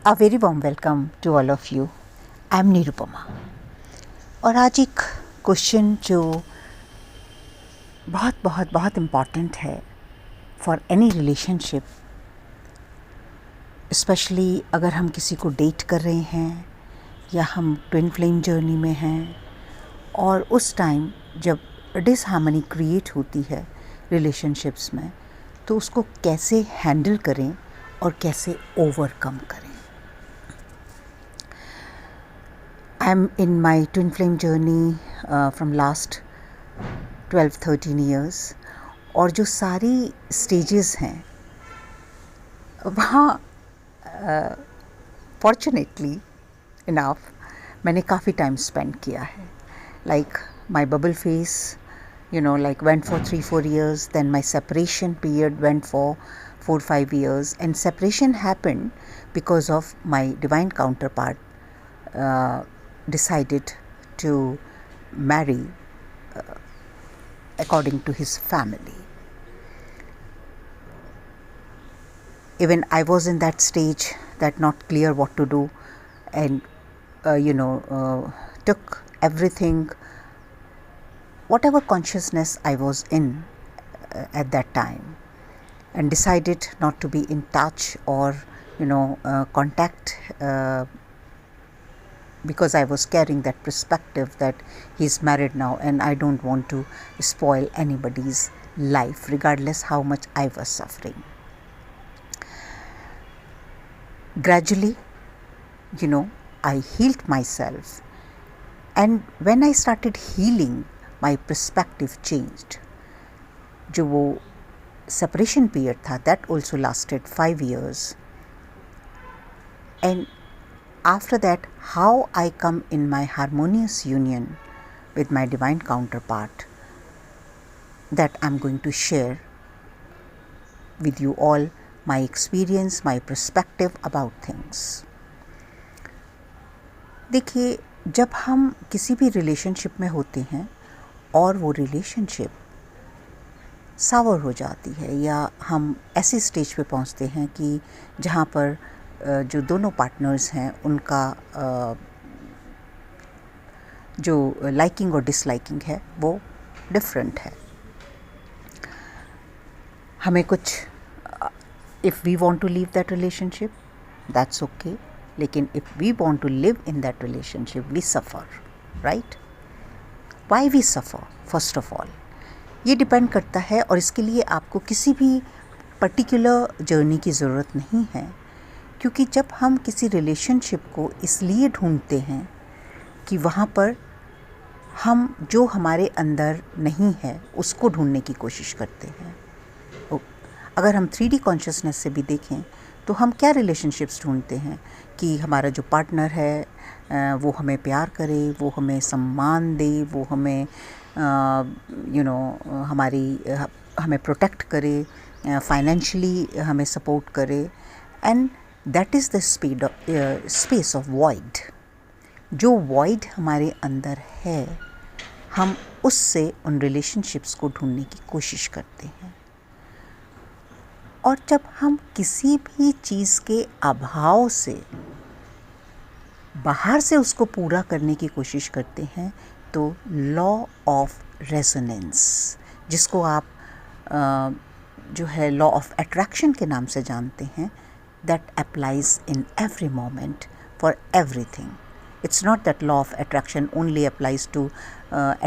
A very warm welcome to all of you. I'm Nirupama और आज एक क्वेश्चन जो बहुत बहुत बहुत इम्पॉर्टेंट है फॉर एनी रिलेशनशिप, स्पेशली अगर हम किसी को डेट कर रहे हैं या हम ट्विन फ्लेम जर्नी में हैं और उस टाइम जब डिसहार्मनी क्रिएट होती है रिलेशनशिप्स में, तो उसको कैसे हैंडल करें और कैसे ओवरकम करें. I'm in my twin flame journey from last 12-13 years और जो सारी stages हैं वहाँ fortunately enough मैंने काफ़ी time spend किया है. Like my bubble phase, went for 3-4 years. Then my separation period went for 4-5 years, and separation happened because of my divine counterpart decided to marry according to his family. Even I was in that stage that not clear what to do, and took everything, whatever consciousness I was in at that time, and decided not to be in touch or contact because I was carrying that perspective that he's married now and I don't want to spoil anybody's life regardless how much I was suffering. Gradually, I healed myself, and when I started healing, my perspective changed. जो वो separation period था, that also lasted 5 years, and after that, how I come in my harmonious union with my divine counterpart, that I'm going to share with you all my experience, my perspective about things. देखिए, जब हम किसी भी relationship में होते हैं और वो रिलेशनशिप सावर हो जाती है या हम ऐसी स्टेज पे पहुंचते हैं कि जहाँ पर जो दोनों पार्टनर्स हैं उनका जो लाइकिंग और डिसलाइकिंग है वो डिफरेंट है. हमें कुछ if we want to leave that relationship, that's okay, लेकिन if we want to live in that relationship we suffer, right? Why we suffer? First of all ये डिपेंड करता है, और इसके लिए आपको किसी भी पर्टिकुलर जर्नी की ज़रूरत नहीं है, क्योंकि जब हम किसी रिलेशनशिप को इसलिए ढूंढते हैं कि वहाँ पर हम जो हमारे अंदर नहीं है उसको ढूंढने की कोशिश करते हैं. अगर हम 3D कॉन्शियसनेस से भी देखें तो हम क्या रिलेशनशिप्स ढूंढते हैं कि हमारा जो पार्टनर है वो हमें प्यार करे, वो हमें सम्मान दे, वो हमें हमें प्रोटेक्ट करे, फाइनेंशियली हमें सपोर्ट करे, and that is the space of void. जो वॉइड हमारे अंदर है, हम उससे उन रिलेशनशिप्स को ढूंढने की कोशिश करते हैं. और जब हम किसी भी चीज़ के अभाव से बाहर से उसको पूरा करने की कोशिश करते हैं, तो लॉ ऑफ रेजोनेंस, जिसको आप जो है लॉ ऑफ अट्रैक्शन के नाम से जानते हैं, that applies in every moment for everything. It's not that law of attraction only applies to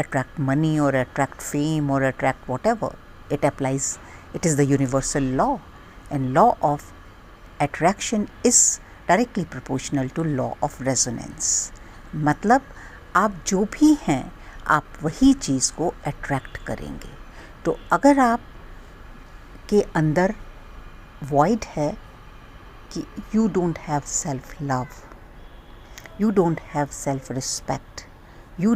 attract money or attract fame or attract whatever. It is the universal law, and law of attraction is directly proportional to law of resonance. मतलब आप जो भी हैं आप वही चीज़ को attract करेंगे. तो अगर आप के अंदर void है कि you don't have self-love, you don't have self-respect, you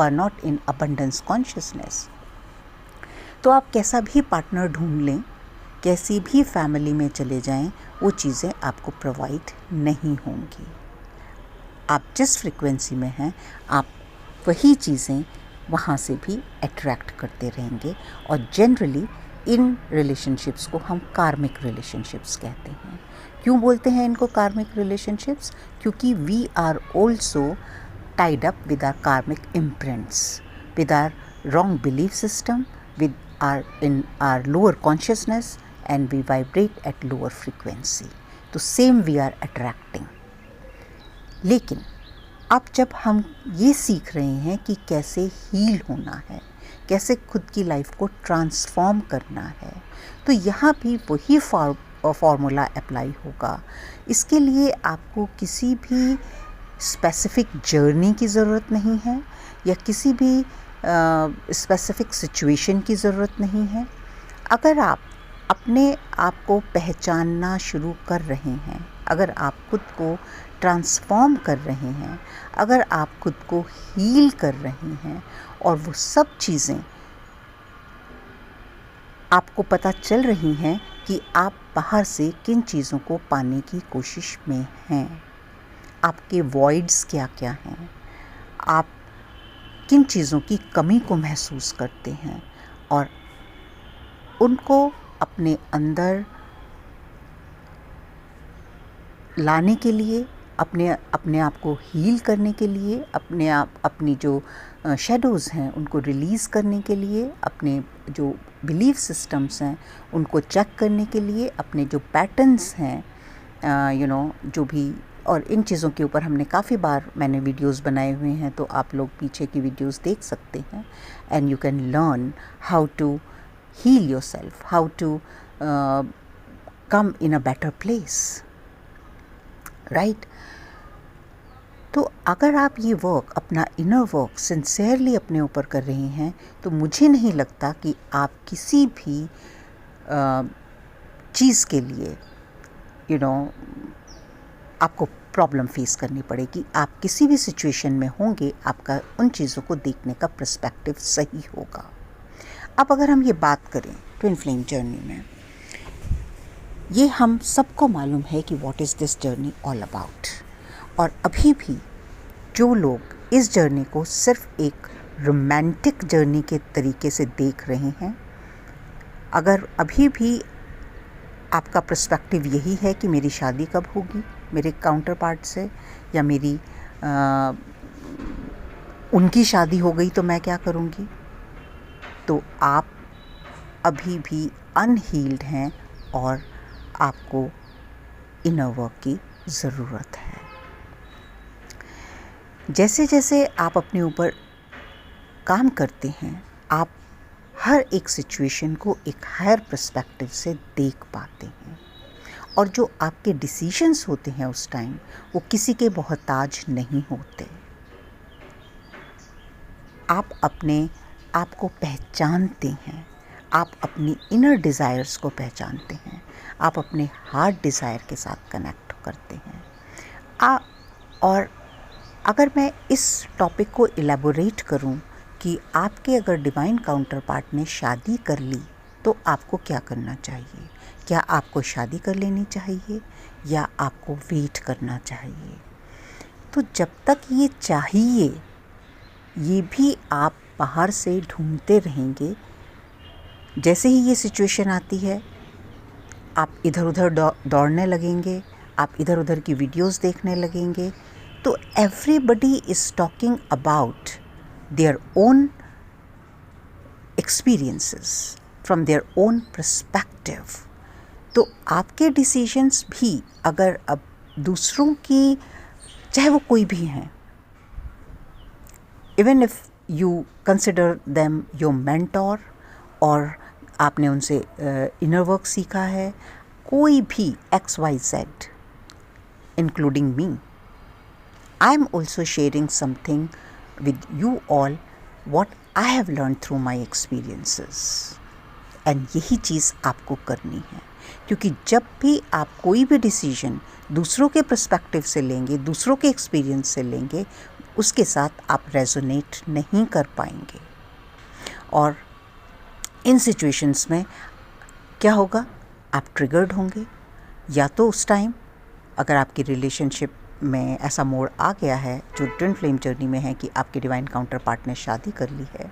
are not in abundance consciousness, तो आप कैसा भी पार्टनर ढूंढ लें, कैसी भी फैमिली में चले जाएं, वो चीज़ें आपको प्रोवाइड नहीं होंगी. आप जिस फ्रीक्वेंसी में हैं आप वही चीज़ें वहाँ से भी अट्रैक्ट करते रहेंगे. और जनरली इन रिलेशनशिप्स को हम कार्मिक रिलेशनशिप्स कहते हैं, क्यों बोलते हैं इनको कार्मिक रिलेशनशिप्स? क्योंकि we are also tied up with our karmic imprints, with our wrong belief system, with our lower consciousness, and we vibrate at lower frequency. तो same we are attracting. लेकिन अब जब हम ये सीख रहे हैं कि कैसे हील होना है, कैसे खुद की लाइफ को ट्रांसफॉर्म करना है, तो यहाँ भी वही फॉर्मूला अप्लाई होगा। इसके लिए आपको किसी भी स्पेसिफिक जर्नी की ज़रूरत नहीं है या किसी भी स्पेसिफिक सिचुएशन की ज़रूरत नहीं है। अगर आप अपने आप को पहचानना शुरू कर रहे हैं, अगर आप खुद को ट्रांसफॉर्म कर रहे हैं, अगर आप खुद को हील कर रहे हैं और वो सब चीज़ें आपको पता चल रही हैं कि आप बाहर से किन चीज़ों को पाने की कोशिश में हैं, आपके वॉइड्स क्या क्या हैं, आप किन चीज़ों की कमी को महसूस करते हैं और उनको अपने अंदर लाने के लिए, अपने आप को हील करने के लिए, अपनी जो शेडोज़ हैं उनको रिलीज़ करने के लिए, अपने जो बिलीफ सिस्टम्स हैं उनको चेक करने के लिए, अपने जो पैटर्न्स हैं जो भी, और इन चीज़ों के ऊपर हमने काफ़ी बार मैंने वीडियोस बनाए हुए हैं, तो आप लोग पीछे की वीडियोस देख सकते हैं and you can learn how to heal yourself, how to come in a better place, right. तो अगर आप ये वर्क, अपना इनर वर्क सिंसियरली अपने ऊपर कर रहे हैं, तो मुझे नहीं लगता कि आप किसी भी चीज़ के लिए आपको प्रॉब्लम फेस करनी पड़ेगी। आप किसी भी सिचुएशन में होंगे, आपका उन चीज़ों को देखने का पर्सपेक्टिव सही होगा। अब अगर हम ये बात करें ट्विन फ्लेम जर्नी में, ये हम सबको मालूम है कि what is this journey all about. और अभी भी जो लोग इस जर्नी को सिर्फ एक रोमांटिक जर्नी के तरीके से देख रहे हैं, अगर अभी भी आपका पर्सपेक्टिव यही है कि मेरी शादी कब होगी मेरे काउंटर पार्ट से, या मेरी उनकी शादी हो गई तो मैं क्या करूँगी, तो आप अभी भी अनहील्ड हैं और आपको इनर वर्क की ज़रूरत है। जैसे जैसे आप अपने ऊपर काम करते हैं, आप हर एक सिचुएशन को एक हायर पर्सपेक्टिव से देख पाते हैं, और जो आपके डिसीजंस होते हैं उस टाइम, वो किसी के मोहताज नहीं होते। आप अपने आप को पहचानते हैं, आप अपनी इनर डिज़ायर्स को पहचानते हैं, आप अपने हार्ट डिज़ायर के साथ कनेक्ट करते हैं। और अगर मैं इस टॉपिक को इलेबोरेट करूं कि आपके अगर डिवाइन काउंटर पार्ट ने शादी कर ली तो आपको क्या करना चाहिए, क्या आपको शादी कर लेनी चाहिए या आपको वेट करना चाहिए, तो जब तक ये चाहिए ये भी आप बाहर से ढूंढते रहेंगे। जैसे ही ये सिचुएशन आती है, आप इधर उधर दौड़ने लगेंगे, आप इधर उधर की वीडियोस देखने लगेंगे, तो everybody is talking about their own experiences from their own perspective. तो आपके डिसीजंस भी अगर अब दूसरों की, चाहे वो कोई भी हैं, even if you consider them your mentor, और आपने उनसे इनर वर्क सीखा है, कोई भी XYZ including me, I am also sharing something with you all what I have learned through my experiences, and यही चीज़ आपको करनी है। क्योंकि जब भी आप कोई भी डिसीजन दूसरों के पर्सपेक्टिव से लेंगे, दूसरों के एक्सपीरियंस से लेंगे, उसके साथ आप रेजोनेट नहीं कर पाएंगे। और इन सिचुएशंस में क्या होगा, आप ट्रिगर्ड होंगे, या तो उस टाइम अगर आपकी रिलेशनशिप में ऐसा मोड़ आ गया है जो ट्विन फ्लेम जर्नी में है कि आपके डिवाइन काउंटर पार्ट ने शादी कर ली है,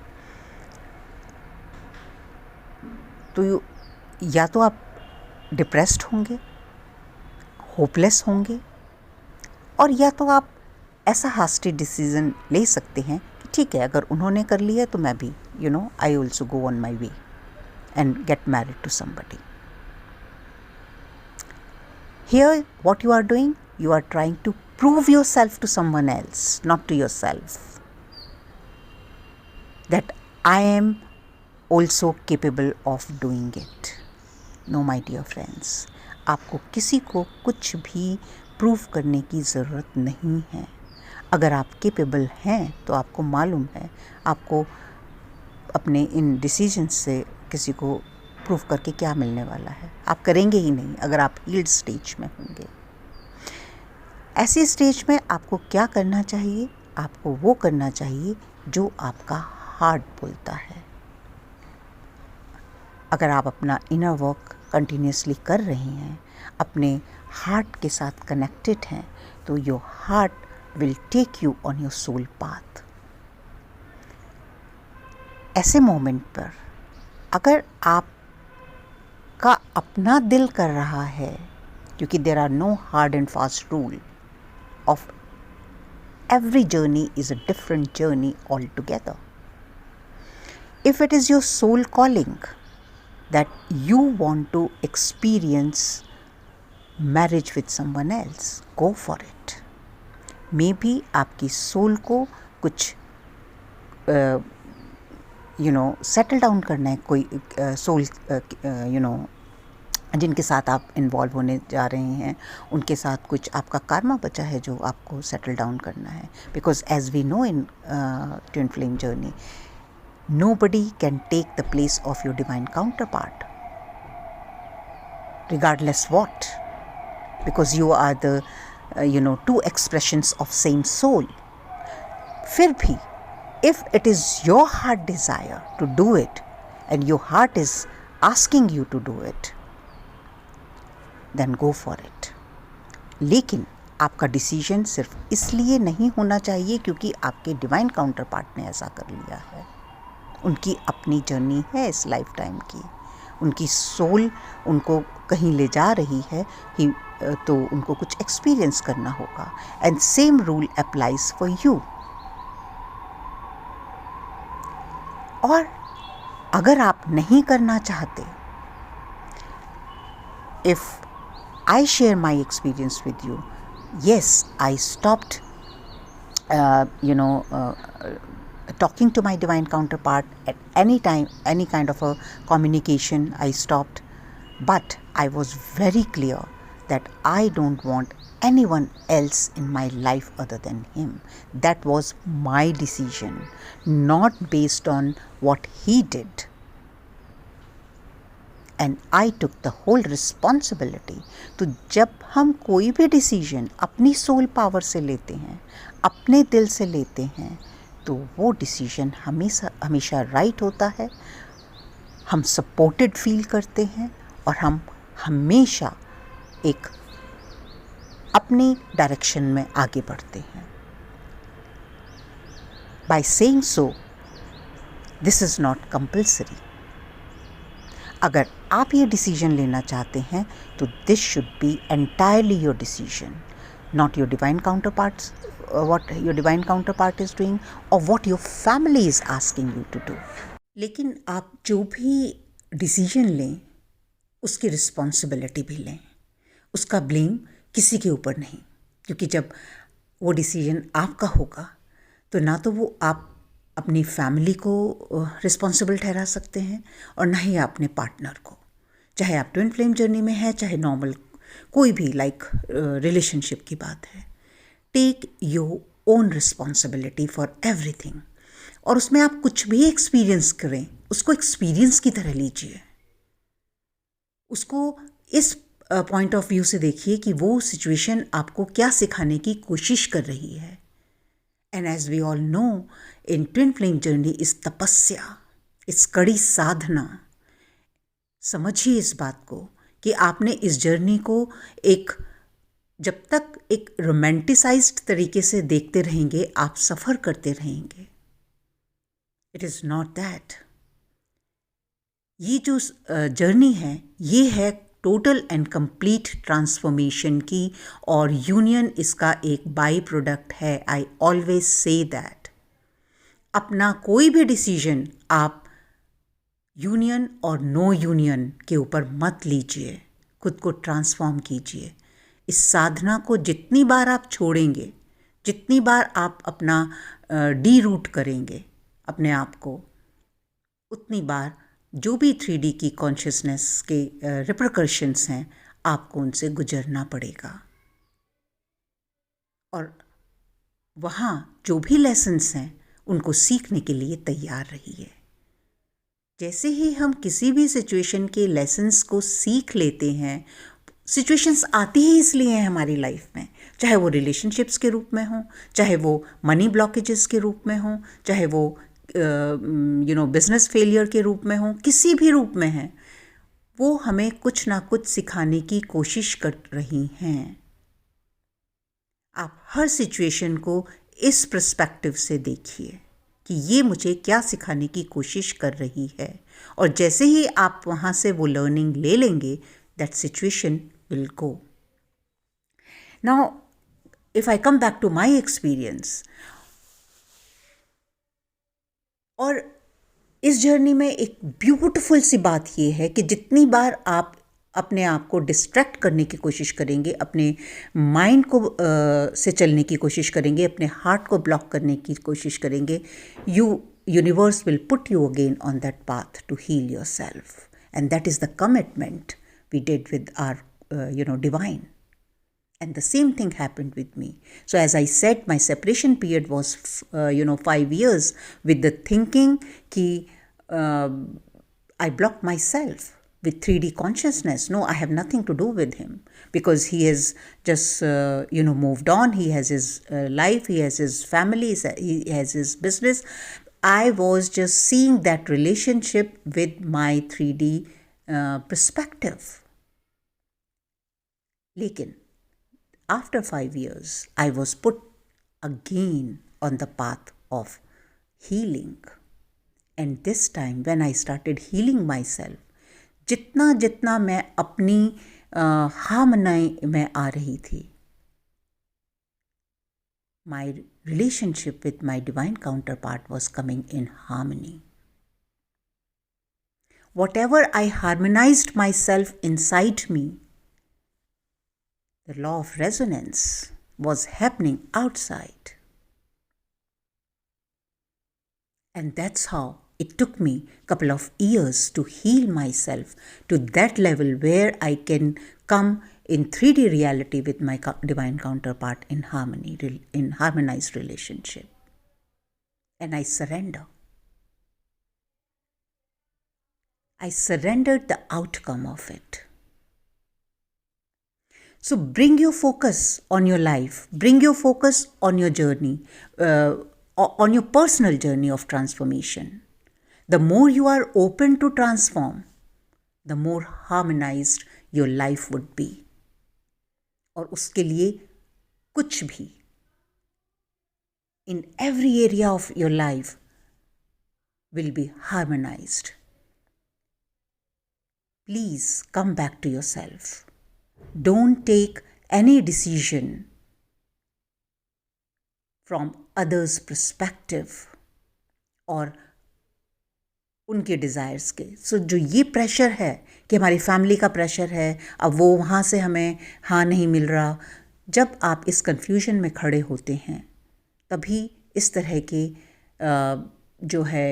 तो या तो आप डिप्रेस्ड होंगे, होपलेस होंगे, और या तो आप ऐसा हास्टी डिसीज़न ले सकते हैं कि ठीक है, अगर उन्होंने कर लिया तो मैं भी I also go on my way and get married to somebody. Here, what you are doing, you are trying to prove yourself to someone else, not to yourself, that I am also capable of doing it. No, my dear friends, आपको किसी को कुछ भी prove करने की ज़रूरत नहीं है. अगर आप केपेबल हैं तो आपको मालूम है, आपको अपने इन डिसीजंस से किसी को प्रूव करके क्या मिलने वाला है. आप करेंगे ही नहीं अगर आप हील्ड स्टेज में होंगे. ऐसी स्टेज में आपको क्या करना चाहिए? आपको वो करना चाहिए जो आपका हार्ट बोलता है. अगर आप अपना इनर वर्क कंटिन्यूसली कर रहे हैं, अपने हार्ट के साथ कनेक्टेड हैं, तो your heart will take you on your soul path. ऐसे मोमेंट पर अगर आप का अपना दिल कर रहा है, क्योंकि there are no hard and fast rule of every journey is a different journey all together. If it is your soul calling that you want to experience marriage with someone else, go for it. Maybe आपकी soul को कुछ settle down करना है, कोई soul जिनके साथ आप involve होने जा रहे हैं, उनके साथ कुछ आपका कार्मा बचा है जो आपको सेटल डाउन करना है. Because as we know in twin flame journey, nobody can take the place of your divine counterpart, regardless what, because you are the two expressions of same soul. फिर भी if it is your heart desire to do it and your heart is asking you to do it, then go for it. लेकिन आपका decision सिर्फ इसलिए नहीं होना चाहिए क्योंकि आपके डिवाइन काउंटर पार्ट ने ऐसा कर लिया है. उनकी अपनी जर्नी है इस लाइफ टाइम की, उनकी सोल उनको कहीं ले जा रही है ही, तो उनको कुछ एक्सपीरियंस करना होगा. And same rule applies for you. और अगर आप नहीं करना चाहते, if I share my experience with you, yes, I stopped talking to my divine counterpart at any time, any kind of a communication I stopped, but I was very clear that I don't want anyone else in my life other than him. That was my decision, not based on what he did. And I took the whole responsibility. तो जब हम कोई भी decision अपनी soul power से लेते हैं, अपने दिल से लेते हैं, तो वो डिसीजन हमेशा राइट होता है. हम सपोर्टेड फील करते हैं और हम हमेशा एक अपनी डायरेक्शन में आगे बढ़ते हैं. By saying so, this is not compulsory. अगर आप ये डिसीजन लेना चाहते हैं तो this should be entirely your decision, not your divine counterparts, what your divine counterpart is doing or what your family is asking you to do. लेकिन आप जो भी डिसीजन लें उसकी रिस्पॉन्सिबिलिटी भी लें, उसका ब्लेम किसी के ऊपर नहीं, क्योंकि जब वो डिसीजन आपका होगा तो ना तो वो आप अपनी फैमिली को रिस्पॉन्सिबल ठहरा सकते हैं और ना ही अपने पार्टनर को, चाहे आप ट्विन फ्लेम जर्नी में हैं, चाहे नॉर्मल कोई भी रिलेशनशिप की बात है. Take your own responsibility for everything. और उसमें आप कुछ भी एक्सपीरियंस करें, उसको एक्सपीरियंस की तरह लीजिए, उसको इस पॉइंट ऑफ व्यू से देखिए कि वो सिचुएशन आपको क्या सिखाने की कोशिश कर रही है. And as we all know, in twin flame journey इस तपस्या, इस कड़ी साधना. समझिए इस बात को कि आपने इस जर्नी को जब तक एक रोमांटिसाइज्ड तरीके से देखते रहेंगे, आप सफ़र करते रहेंगे. It is not that. ये जो जर्नी है, ये है टोटल एंड कंप्लीट ट्रांसफॉर्मेशन की, और यूनियन इसका एक बाई प्रोडक्ट है। आई ऑलवेज से दैट अपना कोई भी डिसीजन आप यूनियन और नो यूनियन के ऊपर मत लीजिए, खुद को ट्रांसफॉर्म कीजिए। इस साधना को जितनी बार आप छोड़ेंगे, जितनी बार आप अपना डी रूट करेंगे अपने आप को, उतनी बार जो भी 3D की कॉन्शियसनेस के रिपरकशंस हैं, आपको उनसे गुजरना पड़ेगा। और वहाँ जो भी लेसन्स हैं उनको सीखने के लिए तैयार रहिए। जैसे ही हम किसी भी सिचुएशन के लेसन्स को सीख लेते हैं, सिचुएशंस आती ही इसलिए हैं हमारी लाइफ में, चाहे वो रिलेशनशिप्स के रूप में हो, चाहे वो मनी ब्लॉकेजेस के रूप में हो, चाहे वो बिजनेस फेलियर के रूप में हो, किसी भी रूप में है, वो हमें कुछ ना कुछ सिखाने की कोशिश कर रही हैं। आप हर सिचुएशन को इस पर्सपेक्टिव से देखिए कि ये मुझे क्या सिखाने की कोशिश कर रही है, और जैसे ही आप वहाँ से वो लर्निंग ले लेंगे, that situation will go. Now, if I come back to my experience, और इस जर्नी में एक ब्यूटीफुल सी बात ये है कि जितनी बार आप अपने आप को डिस्ट्रैक्ट करने की कोशिश करेंगे, अपने माइंड को से चलने की कोशिश करेंगे, अपने हार्ट को ब्लॉक करने की कोशिश करेंगे, universe will put you again on that path to heal your self, and that is the commitment we did with our divine. And the same thing happened with me. So as I said, my separation period was 5 years, with the thinking ki I blocked myself with 3D consciousness. No, I have nothing to do with him, because he has just moved on. He has his life, he has his family, he has his business. I was just seeing that relationship with my 3D perspective. Lekin after 5 years, I was put again on the path of healing. And this time when I started healing myself, जितना जितना मैं अपनी harmony में आ रही थी, my relationship with my divine counterpart was coming in harmony. Whatever I harmonized myself inside me, the law of resonance was happening outside. And that's how it took me a couple of years to heal myself to that level where I can come in 3D reality with my divine counterpart in harmony, in harmonized relationship. And I surrender. I surrendered the outcome of it. So bring your focus on your life, bring your focus on your journey, on your personal journey of transformation. The more you are open to transform, the more harmonized your life would be. और उसके लिए कुछ भी, in every area of your life, will be harmonized. Please come back to yourself. Don't take any decision from others' perspective और उनके desires के। सो जो ये प्रेशर है कि हमारी फैमिली का प्रेशर है, अब वो वहाँ से हमें हाँ नहीं मिल रहा, जब आप इस कन्फ्यूजन में खड़े होते हैं, तभी इस तरह के जो है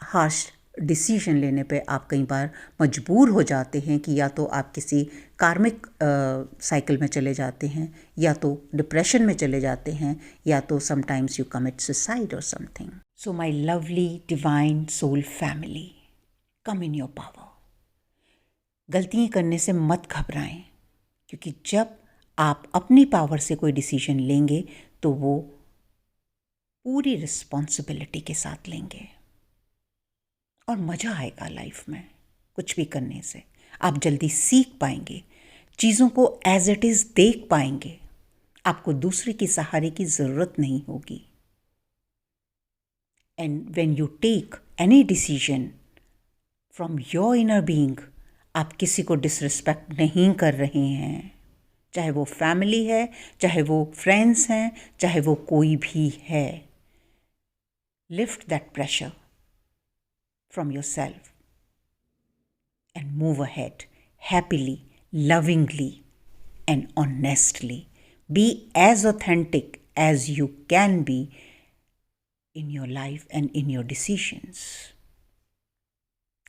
हार्श डिसीजन लेने पे आप कई बार मजबूर हो जाते हैं कि या तो आप किसी कार्मिक साइकिल में चले जाते हैं, या तो डिप्रेशन में चले जाते हैं, या तो समटाइम्स यू कमिट सुसाइड और something. So my lovely divine soul family, come in your power. गलतियाँ करने से मत घबराएं, क्योंकि जब आप अपनी पावर से कोई डिसीजन लेंगे तो वो पूरी रिस्पॉन्सिबिलिटी के साथ लेंगे और मज़ा आएगा लाइफ में. कुछ भी करने से आप जल्दी सीख पाएंगे, चीज़ों को एज इट इज़ देख पाएंगे, आपको दूसरे की सहारे की ज़रूरत नहीं होगी. And when you take any decision from your inner being, आप किसी को डिसरिस्पेक्ट नहीं कर रहे हैं, चाहे वो फैमिली है, चाहे वो फ्रेंड्स हैं, चाहे वो कोई भी है. Lift that pressure from your self and move ahead happily, lovingly, and honestly. Be as authentic as you can be in your life and in your decisions.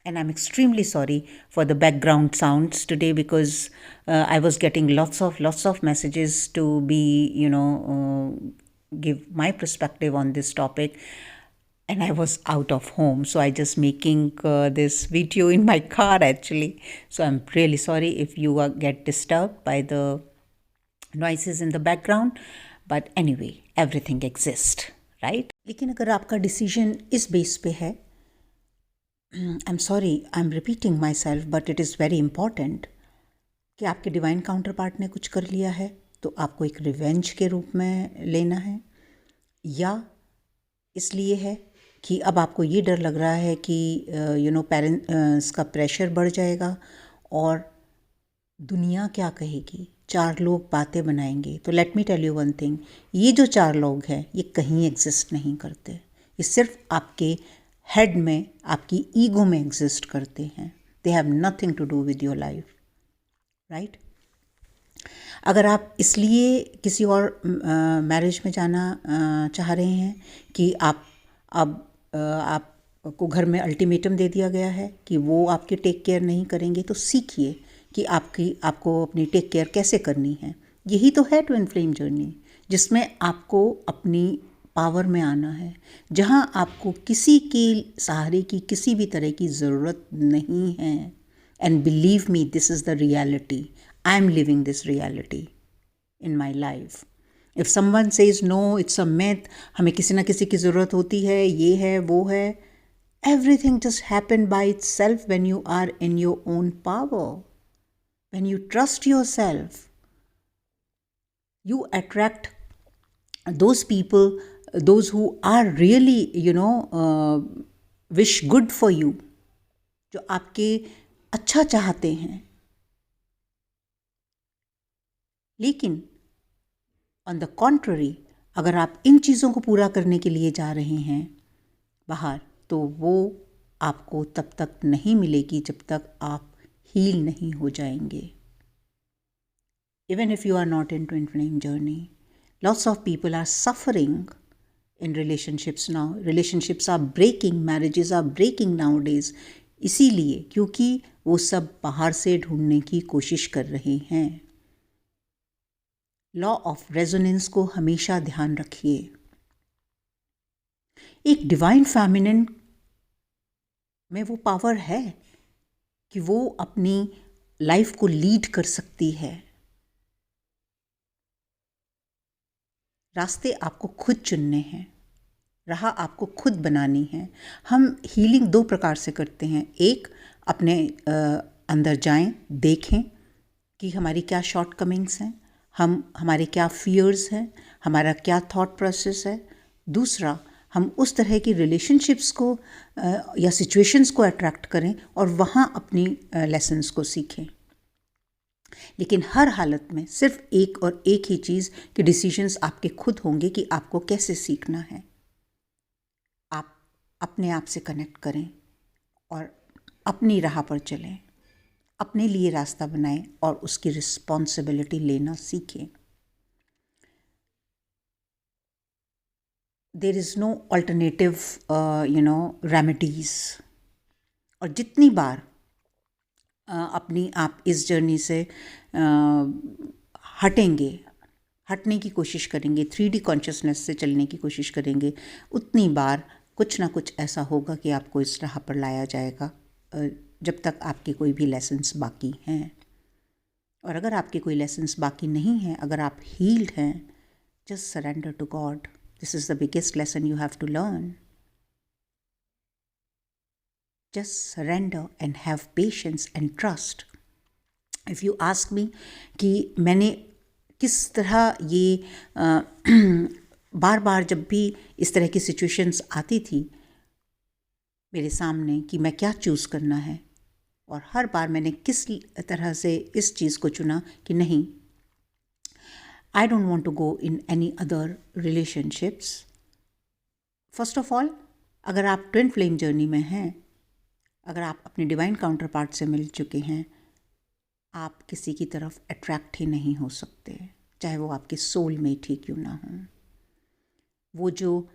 And I'm extremely sorry for the background sounds today because I was getting lots of messages to be, give my perspective on this topic. And I was out of home, so I just making this video in my car actually. So I'm really sorry if you get disturbed by the noises in the background, but anyway, everything exists, right? लेकिन अगर आपका decision इस base पे है, I'm sorry, I'm repeating myself, but it is very important कि आपके divine counter part ने कुछ कर लिया है तो आपको एक रिवेंज के रूप में लेना है, या इसलिए है कि अब आपको ये डर लग रहा है कि पेरेंट्स का प्रेशर बढ़ जाएगा और दुनिया क्या कहेगी, 4 लोग बातें बनाएंगे. तो let me tell you one thing, ये जो 4 लोग हैं ये कहीं एग्जिस्ट नहीं करते, ये सिर्फ आपके हेड में, आपकी ईगो में एग्जिस्ट करते हैं. They have nothing to do with your life, right? अगर आप इसलिए किसी और मैरिज में जाना चाह रहे हैं कि आपको घर में अल्टीमेटम दे दिया गया है कि वो आपकी टेक केयर नहीं करेंगे, तो सीखिए कि आपको अपनी टेक केयर कैसे करनी है. यही तो है ट्विन फ्लेम जर्नी, जिसमें आपको अपनी पावर में आना है, जहां आपको किसी के सहारे की किसी भी तरह की ज़रूरत नहीं है. And believe me, this is the reality. I am living this reality in my life. If someone says no, it's a myth, हमें किसी ना किसी की ज़रूरत होती है, ये है वो है, everything just happen by itself when you are in your own power. When you trust yourself, you attract those people, those who are really, wish good for you, जो आपके अच्छा चाहते हैं. लेकिन ऑन द कॉन्ट्ररी, अगर आप इन चीज़ों को पूरा करने के लिए जा रहे हैं बाहर, तो वो आपको तब तक नहीं मिलेगी जब तक आप हील नहीं हो जाएंगे. Even if you are not in twin flame journey, lots of people are suffering in relationships now. Relationships are breaking, marriages are breaking nowadays, इसीलिए क्योंकि वो सब बाहर से ढूंढने की कोशिश कर रहे हैं. लॉ ऑफ रेजोनेंस को हमेशा ध्यान रखिए. एक डिवाइन फेमिनिन में वो पावर है कि वो अपनी लाइफ को लीड कर सकती है. रास्ते आपको खुद चुनने हैं, राह आपको खुद बनानी है. हम हीलिंग 2 प्रकार से करते हैं. एक, अपने अंदर जाएं, देखें कि हमारी क्या शॉर्टकमिंग्स हैं, हमारे क्या फियर्स हैं, हमारा क्या थॉट प्रोसेस है. दूसरा, हम उस तरह की रिलेशनशिप्स को या सिचुएशंस को अट्रैक्ट करें और वहाँ अपनी लेसन्स को सीखें. लेकिन हर हालत में सिर्फ एक और एक ही चीज़ कि डिसीजंस आपके खुद होंगे कि आपको कैसे सीखना है. आप अपने आप से कनेक्ट करें और अपनी राह पर चलें, अपने लिए रास्ता बनाएं और उसकी रिस्पॉन्सिबिलिटी लेना सीखें. There is no alternative remedies. और जितनी बार अपनी आप इस जर्नी से हटने की कोशिश करेंगे, 3D कॉन्शियसनेस से चलने की कोशिश करेंगे, उतनी बार कुछ ना कुछ ऐसा होगा कि आपको इस राह पर लाया जाएगा जब तक आपके कोई भी लेसन्स बाकी हैं. और अगर आपके कोई लेसन्स बाकी नहीं हैं, अगर आप हील्ड हैं, just surrender to God. This is the biggest lesson you have to learn. Just surrender and have patience and trust. If you ask me कि मैंने किस तरह ये बार बार जब भी इस तरह की सिचुएशंस आती थी मेरे सामने कि मैं क्या चूज़ करना है, और हर बार मैंने किस तरह से इस चीज़ को चुना कि नहीं, I don't want to go in any other relationships. First of all, अगर आप ट्विन फ्लेम जर्नी में हैं, अगर आप अपने डिवाइन काउंटर पार्ट से मिल चुके हैं, आप किसी की तरफ अट्रैक्ट ही नहीं हो सकते, चाहे वो आपके सोल में ही क्यों ना हो। वो जो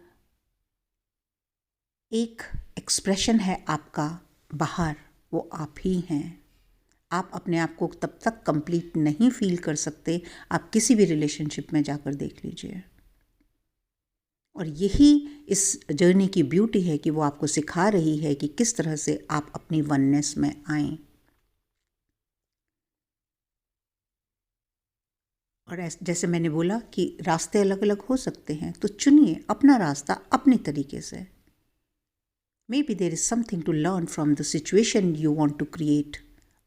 एक एक्सप्रेशन है आपका बाहर, वो आप ही हैं। आप अपने आप को तब तक कंप्लीट नहीं फील कर सकते, आप किसी भी रिलेशनशिप में जाकर देख लीजिए। और यही इस जर्नी की ब्यूटी है कि वो आपको सिखा रही है कि किस तरह से आप अपनी वननेस में आएं। और जैसे मैंने बोला कि रास्ते अलग अलग हो सकते हैं, तो चुनिए अपना रास्ता अपने तरीके से। Maybe there is something to learn from the situation you want to create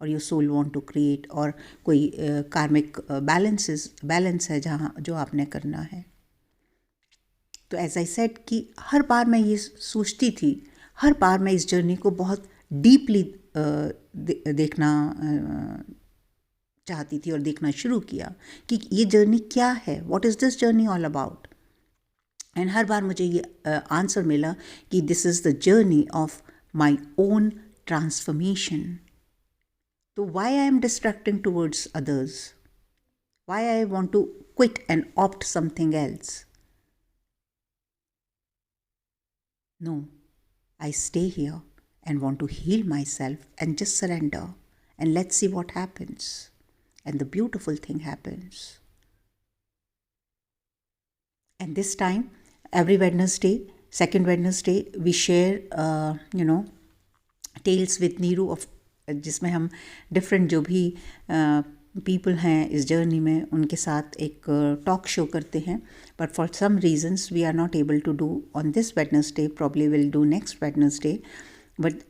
और your soul want to create, और कोई कार्मिक बैलेंस है जहाँ जो आपने करना है। तो एज आई सेड कि हर बार मैं ये सोचती थी, हर बार मैं इस जर्नी को बहुत डीपली देखना चाहती थी और देखना शुरू किया कि ये जर्नी क्या है, what is this journey all about. And हर बार मुझे ये आंसर मिला कि this is the journey of my own transformation. तो why I am distracting towards others, why I want to quit and opt something else. No, I stay here and want to heal myself and just surrender and let's see what happens. And the beautiful thing happens. And this time, every Wednesday, second Wednesday, we share, Tales with Neeru of जिसमें हम different जो भी people हैं इस journey में, उनके साथ एक टॉक शो करते हैं। But for some reasons we are not able to do on this Wednesday, probably will do next Wednesday. But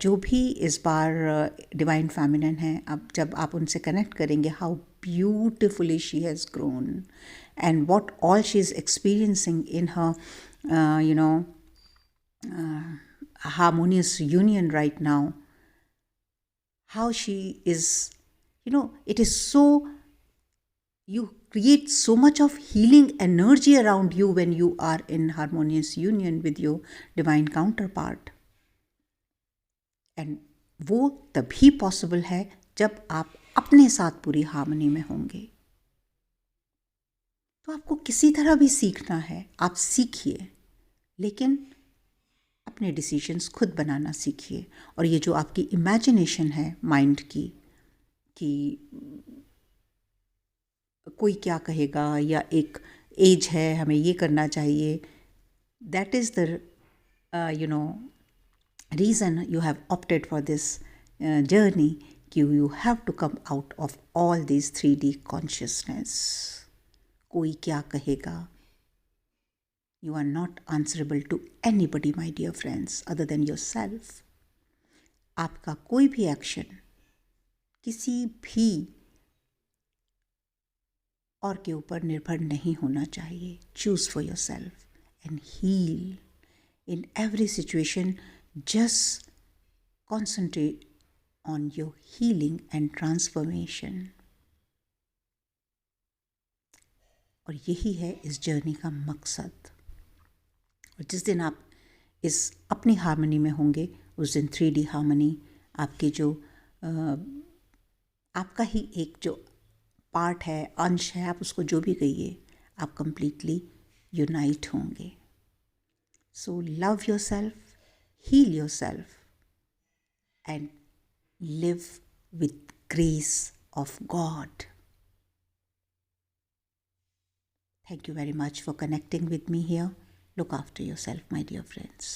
जो भी इस बार डिवाइन फेमिनिन हैं, अब जब आप उनसे कनेक्ट करेंगे, how beautifully she has grown and what all she is experiencing in her harmonious union right now, how she is, it is so, you create so much of healing energy around you when you are in harmonious union with your divine counterpart. And वो तभी possible है जब आप अपने साथ पूरी harmony में होंगे। तो आपको किसी तरह भी सीखना है, आप सीखिए, लेकिन अपने डिसीजंस खुद बनाना सीखिए। और ये जो आपकी इमेजिनेशन है माइंड की कि कोई क्या कहेगा या एक एज है हमें ये करना चाहिए, that is the reason you have opted for this journey कि you have to come out of all this 3D consciousness. कोई क्या कहेगा, you are not answerable to anybody, my dear friends, other than yourself. आपका कोई भी action किसी भी और के ऊपर निर्भर नहीं होना चाहिए। Choose for yourself and heal. In every situation, just concentrate on your healing and transformation. और यही है इस जर्नी का मकसद। और जिस दिन आप इस अपनी हार्मनी में होंगे, उस दिन 3D हार्मनी आपके जो आपका ही एक जो पार्ट है, अंश है, आप उसको जो भी कहिए, आप कंप्लीटली यूनाइट होंगे। So love yourself, heal yourself and live with grace of God. Thank you very much for connecting with me here. Look after yourself, my dear friends.